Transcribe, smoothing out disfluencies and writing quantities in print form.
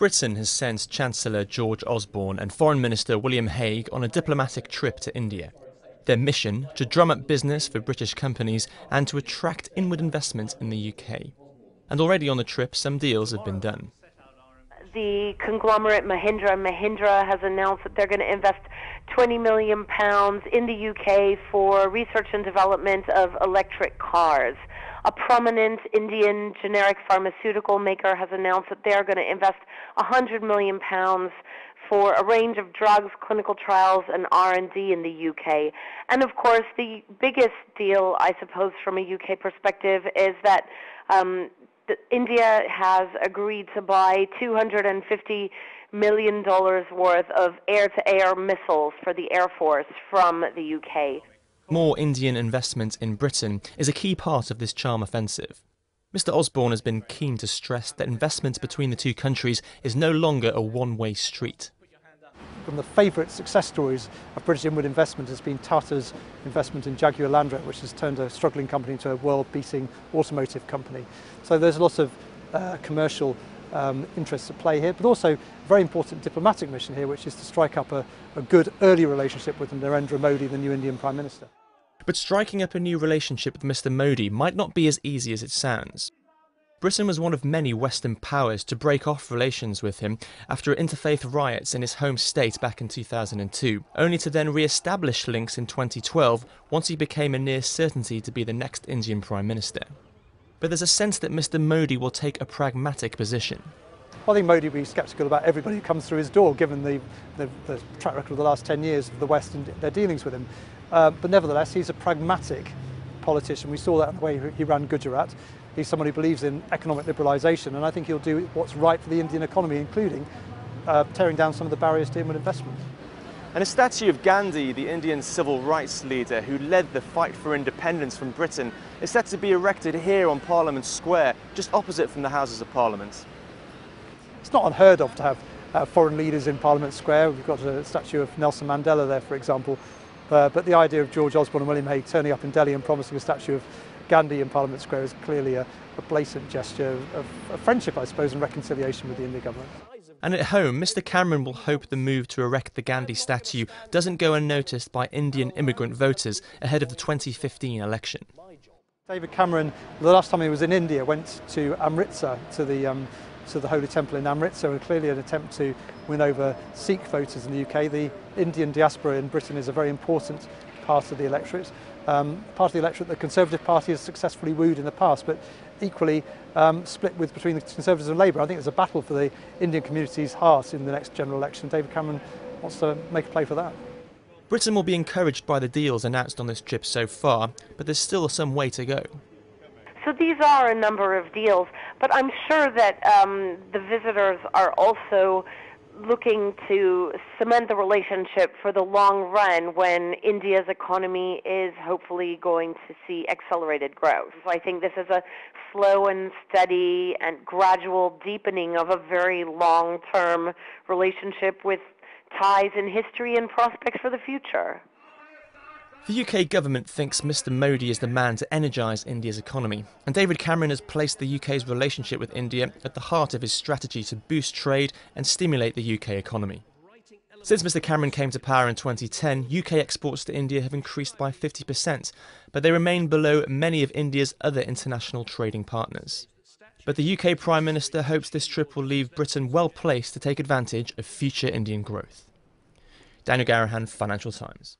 Britain has sent Chancellor George Osborne and Foreign Minister William Hague on a diplomatic trip to India. Their mission, to drum up business for British companies and to attract inward investment in the UK. And already on the trip, some deals have been done. The conglomerate Mahindra has announced that they're going to invest £20 million in the UK for research and development of electric cars. A prominent Indian generic pharmaceutical maker has announced that they're going to invest £100 million for a range of drugs, clinical trials, and R&D in the UK. And of course, the biggest deal, I suppose, from a UK perspective is that India has agreed to buy $250 million worth of air-to-air missiles for the Air Force from the UK. More Indian investment in Britain is a key part of this charm offensive. Mr. Osborne has been keen to stress that investment between the two countries is no longer a one-way street. One of the favourite success stories of British inward investment has been Tata's investment in Jaguar Land Rover, which has turned a struggling company into a world-beating automotive company. So there's lots of commercial interests at play here, but also a very important diplomatic mission here, which is to strike up a good early relationship with Narendra Modi, the new Indian Prime Minister. But striking up a new relationship with Mr. Modi might not be as easy as it sounds. Britain was one of many Western powers to break off relations with him after interfaith riots in his home state back in 2002, only to then re-establish links in 2012 once he became a near certainty to be the next Indian Prime Minister. But there's a sense that Mr. Modi will take a pragmatic position. I think Modi will be sceptical about everybody who comes through his door, given the track record of the last 10 years of the West and their dealings with him. But nevertheless, he's a pragmatic politician. We saw that in the way he ran Gujarat. He's someone who believes in economic liberalisation, and I think he'll do what's right for the Indian economy, including tearing down some of the barriers to inward investment. And a statue of Gandhi, the Indian civil rights leader who led the fight for independence from Britain, is set to be erected here on Parliament Square, just opposite from the Houses of Parliament. It's not unheard of to have foreign leaders in Parliament Square. We've got a statue of Nelson Mandela there, for example. But the idea of George Osborne and William Hague turning up in Delhi and promising a statue of Gandhi in Parliament Square is clearly a blatant gesture of friendship, I suppose, and reconciliation with the Indian government. And at home, Mr. Cameron will hope the move to erect the Gandhi statue doesn't go unnoticed by Indian immigrant voters ahead of the 2015 election. David Cameron, the last time he was in India, went to Amritsar, to the Holy Temple in Amritsar, and clearly an attempt to win over Sikh voters in the UK. The Indian diaspora in Britain is a very important part of the electorate. The Conservative Party has successfully wooed in the past, but equally split between the Conservatives and Labour. I think there's a battle for the Indian community's heart in the next general election. David Cameron wants to make a play for that. Britain will be encouraged by the deals announced on this trip so far, but there's still some way to go. So these are a number of deals, but I'm sure that the visitors are also looking to cement the relationship for the long run when India's economy is hopefully going to see accelerated growth. So I think this is a slow and steady and gradual deepening of a very long-term relationship with ties in history and prospects for the future. The UK government thinks Mr. Modi is the man to energise India's economy, and David Cameron has placed the UK's relationship with India at the heart of his strategy to boost trade and stimulate the UK economy. Since Mr. Cameron came to power in 2010, UK exports to India have increased by 50%, but they remain below many of India's other international trading partners. But the UK Prime Minister hopes this trip will leave Britain well placed to take advantage of future Indian growth. Daniel Garrahan, Financial Times.